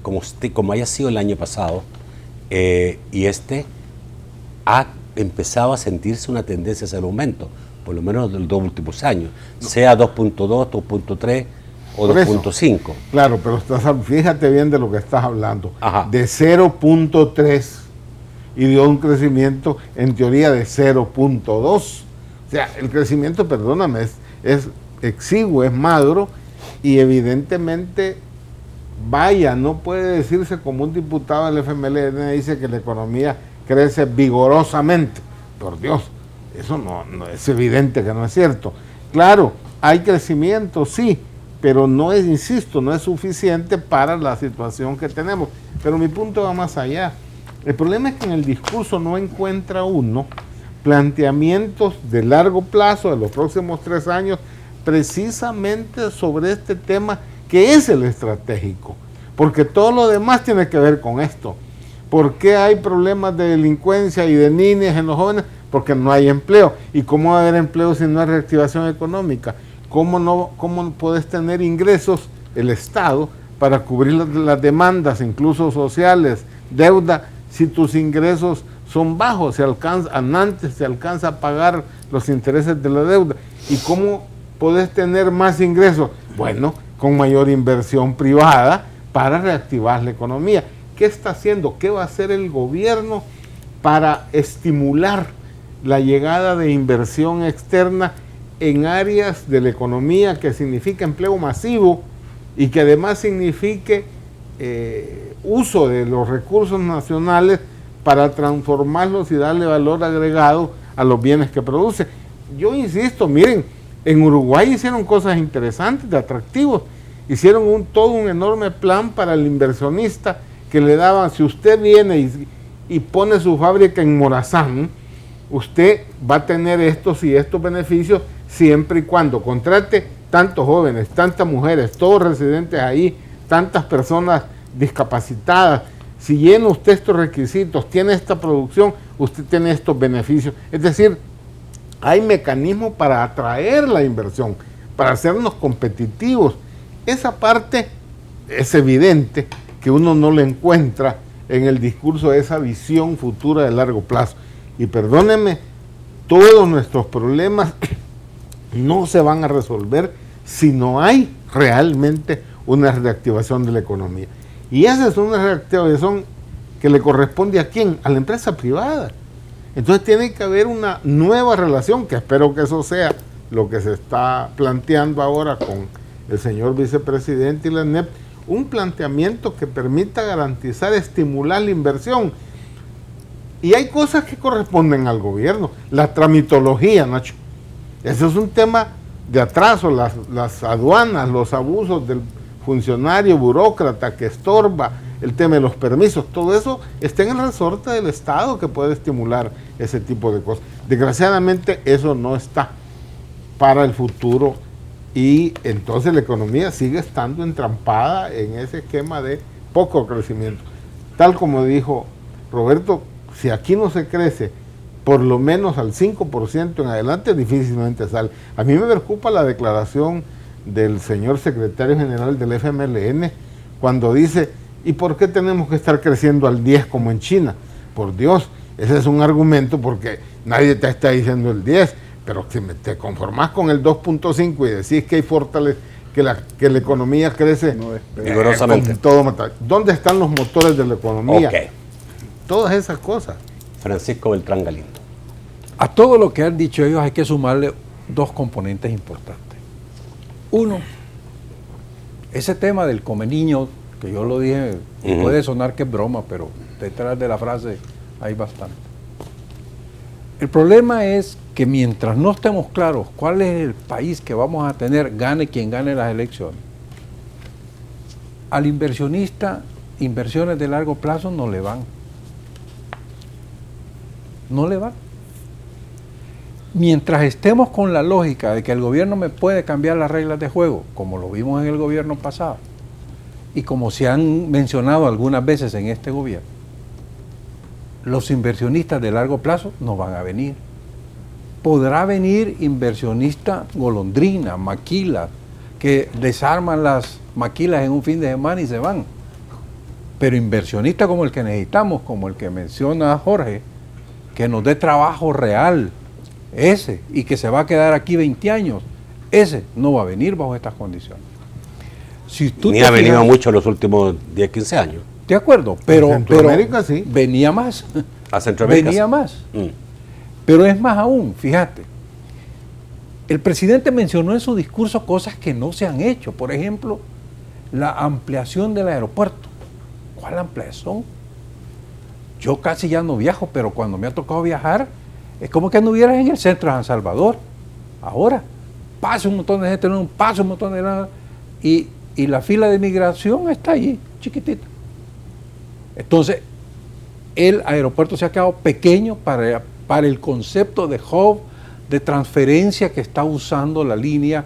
como haya sido el año pasado, y ha empezado a sentirse una tendencia hacia el aumento, por lo menos de los 2 últimos años, sea 2.2, 2.3 o 2.5. Claro, pero fíjate bien de lo que estás hablando. Ajá. De 0.3 y dio un crecimiento en teoría de 0.2. O sea, el crecimiento, perdóname, es exiguo, es magro y evidentemente, no puede decirse como un diputado del FMLN dice que la economía crece vigorosamente. Por Dios, eso no es evidente que no es cierto. Claro, Hay crecimiento, sí, pero no es, insisto, no es suficiente para la situación que tenemos. Pero mi punto va más allá. El problema es que en el discurso no encuentra uno planteamientos de largo plazo, de los próximos 3 años, precisamente sobre este tema que es el estratégico. Porque todo lo demás tiene que ver con esto. ¿Por qué hay problemas de delincuencia y de niños en los jóvenes? Porque no hay empleo. ¿Y cómo va a haber empleo si no hay reactivación económica? ¿Cómo puedes tener ingresos, el Estado, para cubrir las demandas, incluso sociales, deuda, si tus ingresos son bajos, antes se alcanza a pagar los intereses de la deuda? ¿Y cómo puedes tener más ingresos? Bueno, con mayor inversión privada para reactivar la economía. ¿Qué está haciendo? ¿Qué va a hacer el gobierno para estimular la llegada de inversión externa en áreas de la economía que significa empleo masivo y que además signifique uso de los recursos nacionales para transformarlos y darle valor agregado a los bienes que produce? Yo insisto, miren, en Uruguay hicieron cosas interesantes, de atractivos, hicieron todo un enorme plan para el inversionista que le daban, si usted viene y pone su fábrica en Morazán, usted va a tener estos y estos beneficios siempre y cuando contrate tantos jóvenes, tantas mujeres, todos residentes ahí, tantas personas discapacitadas. Si llena usted estos requisitos, tiene esta producción, usted tiene estos beneficios. Es decir, hay mecanismos para atraer la inversión, para hacernos competitivos. Esa parte es evidente que uno no le encuentra en el discurso de esa visión futura de largo plazo. Y perdónenme, todos nuestros problemas no se van a resolver si no hay realmente una reactivación de la economía. Y esa es una reactivación que le corresponde ¿a quién? A la empresa privada. Entonces tiene que haber una nueva relación, que espero que eso sea lo que se está planteando ahora con el señor vicepresidente y la ANEP, un planteamiento que permita garantizar, estimular la inversión. Y hay cosas que corresponden al gobierno. La tramitología, Nacho. Ese es un tema de atraso, las aduanas, los abusos del funcionario, burócrata que estorba, el tema de los permisos, todo eso está en el resorte del Estado que puede estimular ese tipo de cosas. Desgraciadamente eso no está para el futuro y entonces la economía sigue estando entrampada en ese esquema de poco crecimiento. Tal como dijo Roberto, si aquí no se crece por lo menos al 5% en adelante, difícilmente sale. A mí me preocupa la declaración del señor secretario general del FMLN cuando dice, ¿y por qué tenemos que estar creciendo al 10 como en China? Por Dios, ese es un argumento porque nadie te está diciendo el 10, pero si te conformás con el 2.5 y decís que hay que la economía crece vigorosamente. ¿Dónde están los motores de la economía? Okay. Todas esas cosas. Francisco Beltrán Galindo. A todo lo que han dicho ellos hay que sumarle 2 componentes importantes. Uno, ese tema del come niño, que yo lo dije, puede sonar que es broma, pero detrás de la frase hay bastante. El problema es que mientras no estemos claros cuál es el país que vamos a tener, gane quien gane las elecciones, al inversionista, inversiones de largo plazo no le van. No le van. Mientras estemos con la lógica de que el gobierno me puede cambiar las reglas de juego, como lo vimos en el gobierno pasado, y como se han mencionado algunas veces en este gobierno, los inversionistas de largo plazo no van a venir. Podrá venir inversionista golondrina, maquila, que desarman las maquilas en un fin de semana y se van. Pero inversionista como el que necesitamos, como el que menciona Jorge, que nos dé trabajo real, ese, y que se va a quedar aquí 20 años, ese no va a venir bajo estas condiciones. Si tú Ni ha venido mucho en los últimos 10, 15 años. De acuerdo, pero sí. Venía más. A Centroamérica. Venía más. Pero es más aún, fíjate. El presidente mencionó en su discurso cosas que no se han hecho. Por ejemplo, la ampliación del aeropuerto. ¿Cuál ampliación? Yo casi ya no viajo, pero cuando me ha tocado viajar, es como que anduvieras en el centro de San Salvador. Ahora, pase un montón de gente, no pase un montón de nada. Y la fila de migración está ahí, chiquitita. Entonces, el aeropuerto se ha quedado pequeño para el concepto de hub, de transferencia que está usando la línea,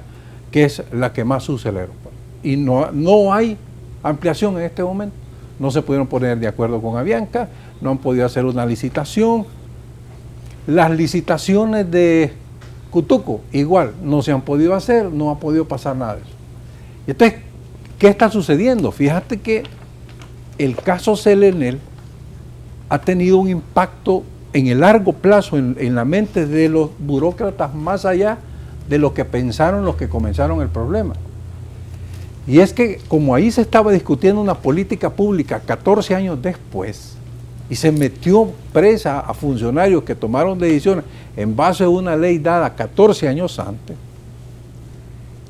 que es la que más usa el aeropuerto. Y no hay ampliación en este momento. No se pudieron poner de acuerdo con Avianca, no han podido hacer una licitación. Las licitaciones de Cutuco, igual, no se han podido hacer, no ha podido pasar nada de eso. Y entonces, ¿qué está sucediendo? Fíjate que el caso Selenel ha tenido un impacto en el largo plazo en la mente de los burócratas más allá de lo que pensaron los que comenzaron el problema. Y es que como ahí se estaba discutiendo una política pública 14 años después y se metió presa a funcionarios que tomaron decisiones en base a una ley dada 14 años antes,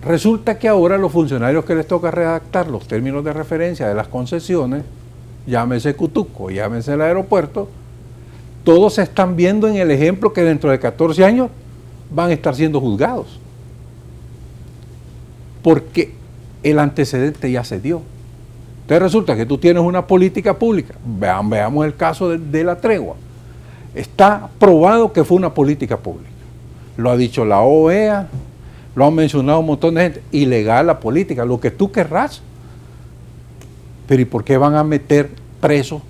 resulta que ahora los funcionarios que les toca redactar los términos de referencia de las concesiones, llámese Cutuco, llámese el aeropuerto, todos se están viendo en el ejemplo que dentro de 14 años van a estar siendo juzgados. Porque el antecedente ya se dio. Entonces resulta que tú tienes una política pública, veamos el caso de la tregua. Está probado que fue una política pública. Lo ha dicho la OEA, lo han mencionado un montón de gente. Ilegal la política, lo que tú querrás. Pero ¿y por qué van a meter preso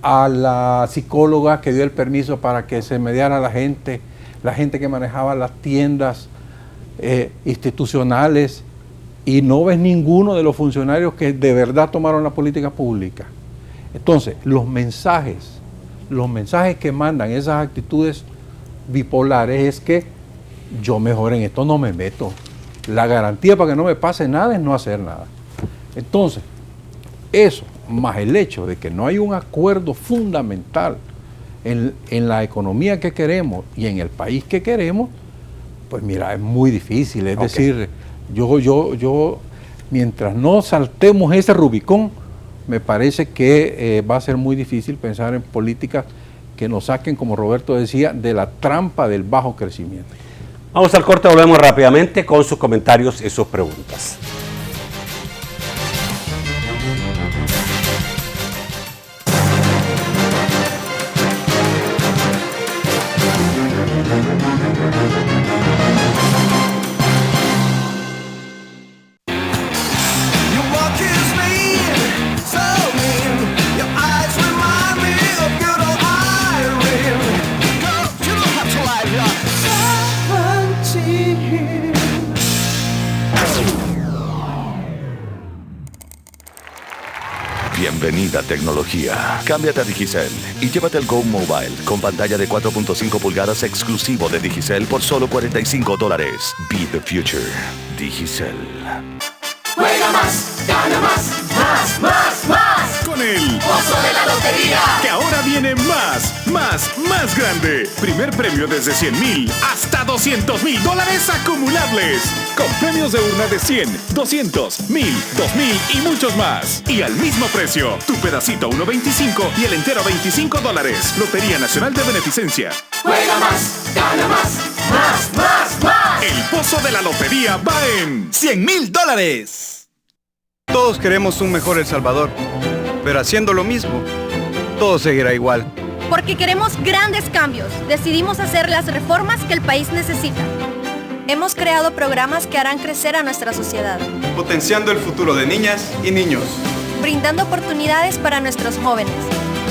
a la psicóloga que dio el permiso para que se mediara la gente que manejaba las tiendas institucionales, y no ves ninguno de los funcionarios que de verdad tomaron la política pública? Entonces, los mensajes que mandan esas actitudes bipolares es que yo mejor en esto no me meto. La garantía para que no me pase nada es no hacer nada. Entonces, eso, más el hecho de que no hay un acuerdo fundamental en la economía que queremos y en el país que queremos, pues mira, es muy difícil. Es decir, yo mientras no saltemos ese Rubicón, me parece que va a ser muy difícil pensar en políticas que nos saquen, como Roberto decía, de la trampa del bajo crecimiento. Vamos al corte, volvemos rápidamente con sus comentarios y sus preguntas. Bienvenida tecnología. Cámbiate a Digicel y llévate el Go Mobile con pantalla de 4.5 pulgadas exclusivo de Digicel por solo $45. Be the future. Digicel. Juega más, gana más, más, más, más. Con el Pozo de la Lotería. Que ahora viene más grande. Primer premio desde 100,000 hasta $200,000 acumulables. Con premios de urna de 100, 200, 1,000, 2,000 y muchos más. Y al mismo precio. Tu pedacito $1.25 y el entero $25. Lotería Nacional de Beneficencia. Juega más, gana más, más, más, más. El Pozo de la Lotería va en $100,000. Todos queremos un mejor El Salvador, pero haciendo lo mismo, todo seguirá igual. Porque queremos grandes cambios, decidimos hacer las reformas que el país necesita. Hemos creado programas que harán crecer a nuestra sociedad, Potenciando el futuro de niñas y niños. brindando oportunidades para nuestros jóvenes.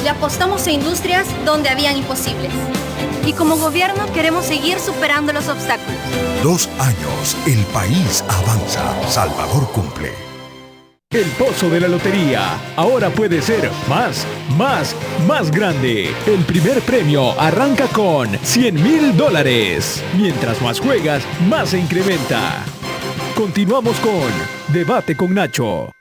Le apostamos a industrias donde habían imposibles. Y como gobierno queremos seguir superando los obstáculos. 2 años, el país avanza, Salvador cumple. El Pozo de la Lotería ahora puede ser más grande. El primer premio arranca con $100,000. Mientras más juegas, más se incrementa. Continuamos con Debate con Nacho.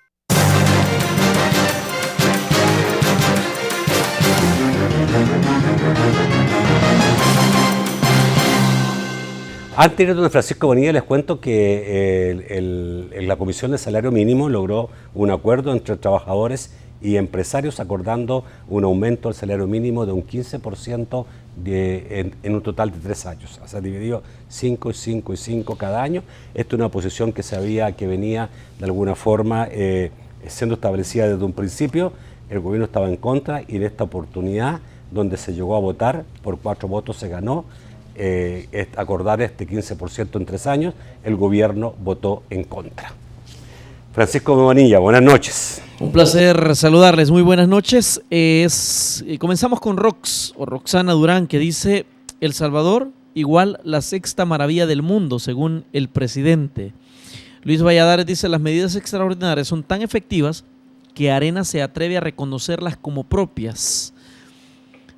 Antes de don Francisco Bonilla, les cuento que la Comisión de Salario Mínimo logró un acuerdo entre trabajadores y empresarios acordando un aumento del salario mínimo de un 15% en un total de 3 años. O sea, dividido 5 y 5 y 5 cada año. Esto es una posición que venía de alguna forma siendo establecida desde un principio. El gobierno estaba en contra y en esta oportunidad, donde se llegó a votar, por 4 votos se ganó, acordar este 15% en 3 años, el gobierno votó en contra. Francisco Bonilla, buenas noches. Un placer saludarles, muy buenas noches. Comenzamos con Roxana Durán, que dice: El Salvador igual la 6ª maravilla del mundo, según el presidente. Luis Valladares dice: las medidas extraordinarias son tan efectivas que Arena se atreve a reconocerlas como propias.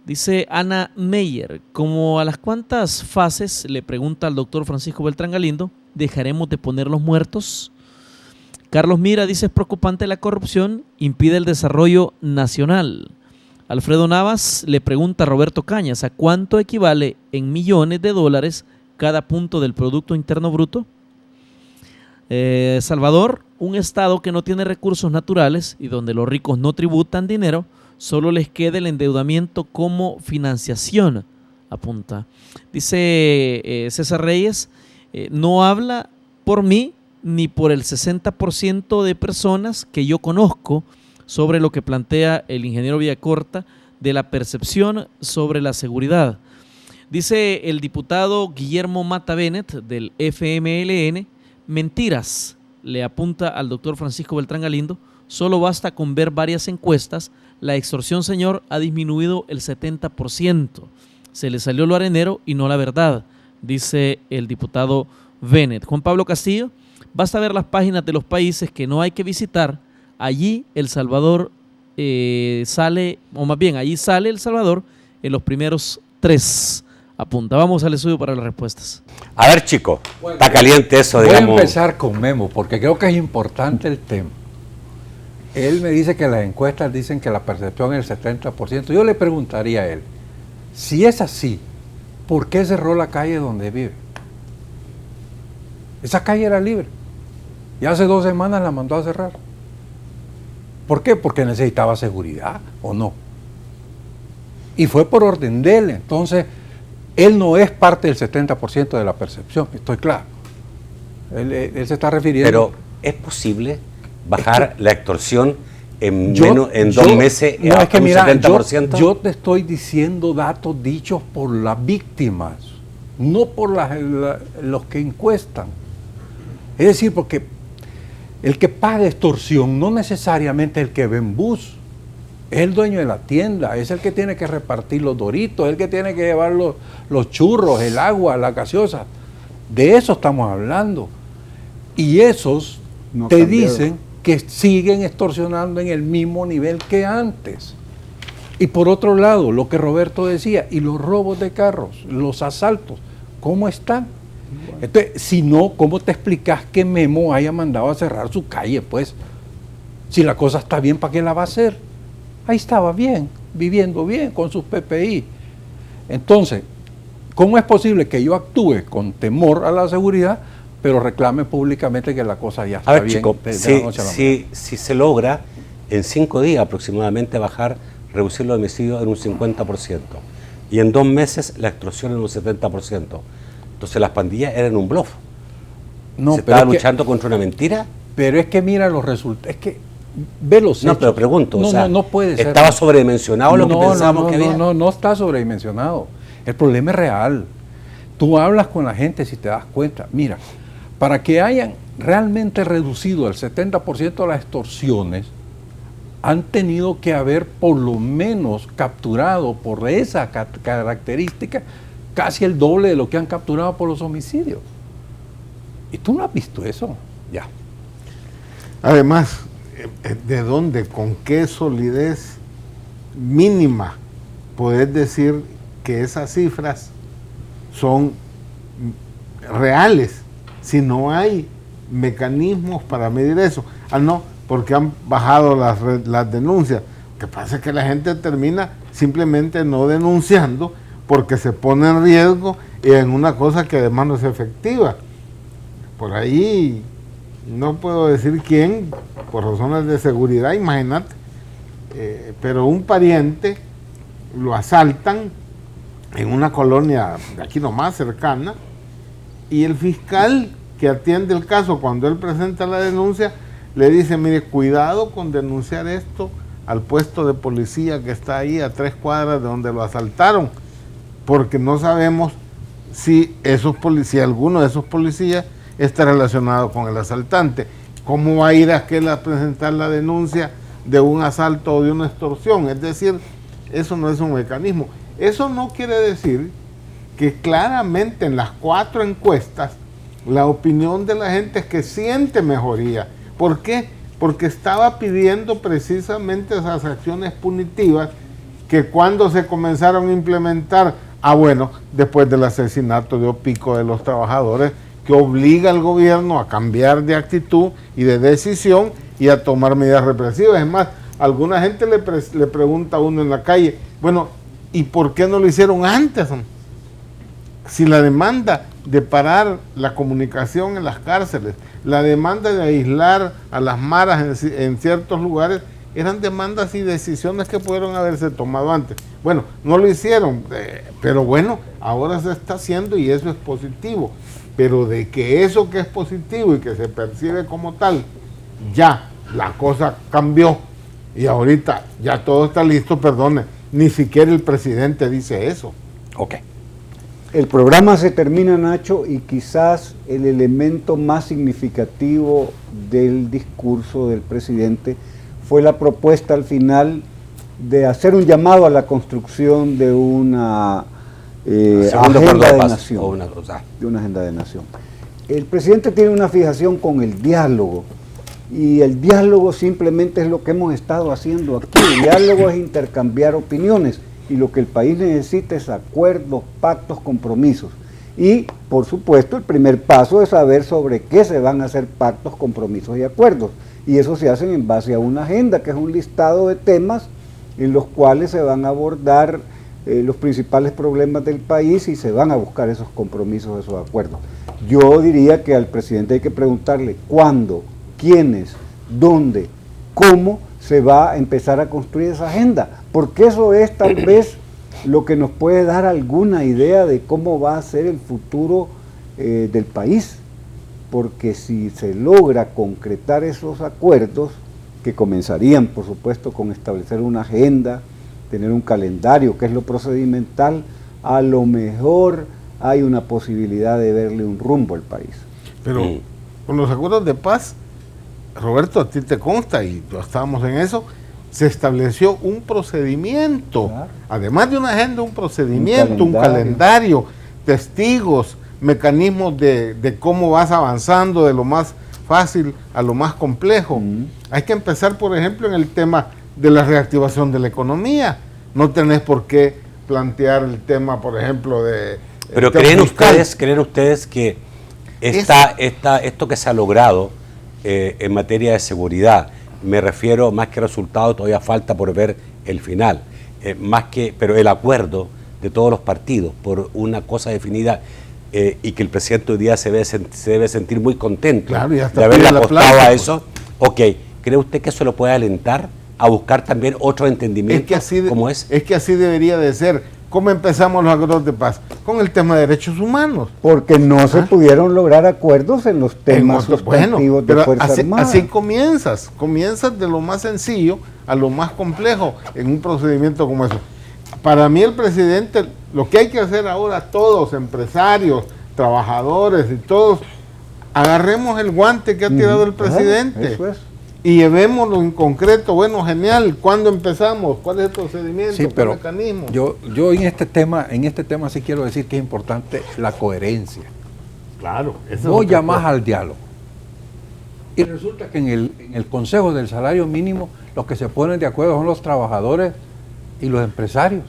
Dice Ana Meyer: ¿como a las cuántas fases, le pregunta al doctor Francisco Beltrán Galindo, dejaremos de poner los muertos? Carlos Mira dice: es preocupante la corrupción, impide el desarrollo nacional. Alfredo Navas le pregunta a Roberto Cañas: ¿a cuánto equivale en millones de dólares cada punto del Producto Interno Bruto? Salvador, un estado que no tiene recursos naturales y donde los ricos no tributan dinero, solo les queda el endeudamiento como financiación, apunta. Dice César Reyes: no habla por mí ni por el 60% de personas que yo conozco sobre lo que plantea el ingeniero Villacorta de la percepción sobre la seguridad. Dice el diputado Guillermo Mata Bennett del FMLN: mentiras, le apunta al doctor Francisco Beltrán Galindo, solo basta con ver varias encuestas, la extorsión, señor, ha disminuido el 70%, se le salió lo arenero y no la verdad, dice el diputado Bennett. Juan Pablo Castillo: basta ver las páginas de los países que no hay que visitar, allí El Salvador sale, o más bien, allí sale El Salvador en los primeros 3. Apunta. Vamos al estudio para las respuestas. A ver, chico, está caliente eso, digamos. Voy a empezar con Memo, porque creo que es importante el tema. Él me dice que las encuestas dicen que la percepción es el 70%. Yo le preguntaría a él, si es así, ¿por qué cerró la calle donde vive? Esa calle era libre. Y hace 2 semanas la mandó a cerrar. ¿Por qué? Porque necesitaba seguridad, ¿o no? Y fue por orden de él. Entonces, él no es parte del 70% de la percepción, estoy claro. Él se está refiriendo... Pero, ¿es posible bajar la extorsión en 2 meses no, a es que un mira, 70%? Yo te estoy diciendo datos dichos por las víctimas, no por los que encuestan. Es decir, porque el que paga extorsión no necesariamente es el que ve en bus, es el dueño de la tienda, es el que tiene que repartir los doritos, es el que tiene que llevar los churros, el agua, la gaseosa. De eso estamos hablando. Y esos no te dicen que siguen extorsionando en el mismo nivel que antes. Y por otro lado, lo que Roberto decía, y los robos de carros, los asaltos, ¿cómo están? Entonces, si no, ¿cómo te explicas que Memo haya mandado a cerrar su calle? Pues, si la cosa está bien, ¿para qué la va a hacer? Ahí estaba bien, viviendo bien con sus PPI. Entonces, ¿cómo es posible que yo actúe con temor a la seguridad, pero reclame públicamente que la cosa ya está bien? Chico, si se logra en 5 días aproximadamente reducir los homicidios en un 50%, y en 2 meses la extorsión en un 70%, entonces las pandillas eran un bluff. No, ¿se estaba luchando contra una mentira? Pero es que mira los resultados, es que ve los hechos. No, pero pregunto, no puede ser. ¿Estaba sobredimensionado lo que pensábamos que había? No está sobredimensionado. El problema es real. Tú hablas con la gente si te das cuenta. Mira, para que hayan realmente reducido el 70% de las extorsiones, han tenido que haber por lo menos capturado por esa característica casi el doble de lo que han capturado por los homicidios. Y tú no has visto eso. Ya. Además, ¿de dónde, con qué solidez mínima podés decir que esas cifras son reales si no hay mecanismos para medir eso? No, porque han bajado las denuncias. Lo que pasa es que la gente termina simplemente no denunciando porque se pone en riesgo y en una cosa que además no es efectiva. Por ahí no puedo decir quién, por razones de seguridad, imagínate, pero un pariente lo asaltan en una colonia de aquí nomás cercana, y el fiscal que atiende el caso, cuando él presenta la denuncia, le dice: mire, cuidado con denunciar esto al puesto de policía que está ahí a 3 cuadras de donde lo asaltaron, porque no sabemos si alguno de esos policías está relacionado con el asaltante. ¿Cómo va a ir aquel a presentar la denuncia de un asalto o de una extorsión? Es decir, eso no es un mecanismo. Eso no quiere decir que claramente en las 4 encuestas la opinión de la gente es que siente mejoría. ¿Por qué? Porque estaba pidiendo precisamente esas acciones punitivas que cuando se comenzaron a implementar, después del asesinato de Opico de los trabajadores, que obliga al gobierno a cambiar de actitud y de decisión y a tomar medidas represivas. Es más, alguna gente le pregunta a uno en la calle, bueno, ¿y por qué no lo hicieron antes? Si la demanda de parar la comunicación en las cárceles, la demanda de aislar a las maras en ciertos lugares, eran demandas y decisiones que pudieron haberse tomado antes. Bueno, no lo hicieron, pero bueno, ahora se está haciendo y eso es positivo. Pero de que eso que es positivo y que se percibe como tal, ya la cosa cambió y ahorita ya todo está listo, perdone, ni siquiera el presidente dice eso. Ok. El programa se termina, Nacho, y quizás el elemento más significativo del discurso del presidente fue la propuesta al final de hacer un llamado a la construcción de una agenda de nación. De una agenda de nación. El presidente tiene una fijación con el diálogo, y el diálogo simplemente es lo que hemos estado haciendo aquí. El diálogo es intercambiar opiniones, y lo que el país necesita es acuerdos, pactos, compromisos. Y, por supuesto, el primer paso es saber sobre qué se van a hacer pactos, compromisos y acuerdos. Y eso se hace en base a una agenda, que es un listado de temas en los cuales se van a abordar los principales problemas del país y se van a buscar esos compromisos, esos acuerdos. Yo diría que al presidente hay que preguntarle cuándo, quiénes, dónde, cómo se va a empezar a construir esa agenda, porque eso es tal vez lo que nos puede dar alguna idea de cómo va a ser el futuro del país, porque si se logra concretar esos acuerdos, que comenzarían por supuesto con establecer una agenda, tener un calendario, que es lo procedimental, a lo mejor hay una posibilidad de verle un rumbo al país. Pero con los acuerdos de paz, Roberto, a ti te consta, y estábamos en eso, se estableció un procedimiento, claro. Además de una agenda, un procedimiento, un calendario, testigos, mecanismos de cómo vas avanzando de lo más fácil a lo más complejo. Hay que empezar, por ejemplo, en el tema de la reactivación de la economía. No tenés por qué plantear el tema, por ejemplo, de... Pero ¿creen ustedes que esto que se ha logrado en materia de seguridad, me refiero, más que resultado, todavía falta por ver el final, pero el acuerdo de todos los partidos por una cosa definida, y que el presidente hoy día se debe sentir muy contento, claro, de haberle apostado a eso? Ok, ¿cree usted que eso lo puede alentar a buscar también otro entendimiento? Es que así debería de ser. ¿Cómo empezamos los acuerdos de paz? Con el tema de derechos humanos. Porque no se pudieron lograr acuerdos en los temas sustantivos de Fuerza Armada. Así comienzas de lo más sencillo a lo más complejo en un procedimiento como eso. Para mí el presidente, lo que hay que hacer ahora todos, empresarios, trabajadores y todos, agarremos el guante que ha tirado el presidente. Eso es. Y llevémoslo en concreto. Bueno, genial, ¿cuándo empezamos? ¿Cuál es el procedimiento? Sí, pero ¿qué mecanismo? Yo en este tema sí quiero decir que es importante la coherencia. Claro, eso no llamas al diálogo. Y resulta que en el Consejo del Salario Mínimo los que se ponen de acuerdo son los trabajadores y los empresarios.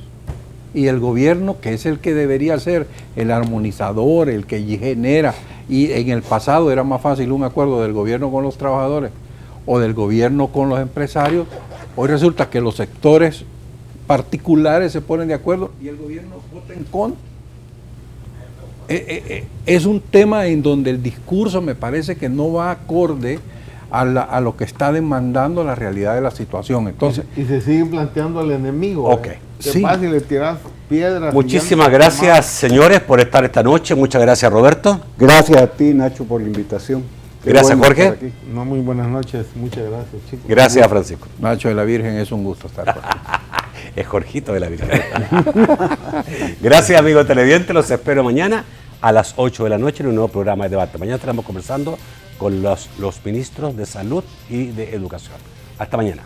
Y el gobierno, que es el que debería ser el armonizador, el que genera. Y en el pasado era más fácil un acuerdo del gobierno con los trabajadores o del gobierno con los empresarios. Hoy resulta que los sectores particulares se ponen de acuerdo y el gobierno vota en contra. Es un tema en donde el discurso me parece que no va acorde a lo que está demandando la realidad de la situación. Entonces, y se sigue planteando al enemigo. Ok. Qué Sí. fácil le tiras piedras. Muchísimas gracias, señores, por estar esta noche. Muchas gracias, Roberto. Gracias a ti, Nacho, por la invitación. Qué Gracias, bueno Jorge. estar aquí. No, muy buenas noches. Muchas gracias, chicos. Gracias, Francisco. Nacho de la Virgen, es un gusto estar por aquí. Es Jorgito de la Virgen. Gracias, amigos televidentes. Los espero mañana a las 8 de la noche en un nuevo programa de debate. Mañana estaremos conversando con los ministros de Salud y de Educación. Hasta mañana.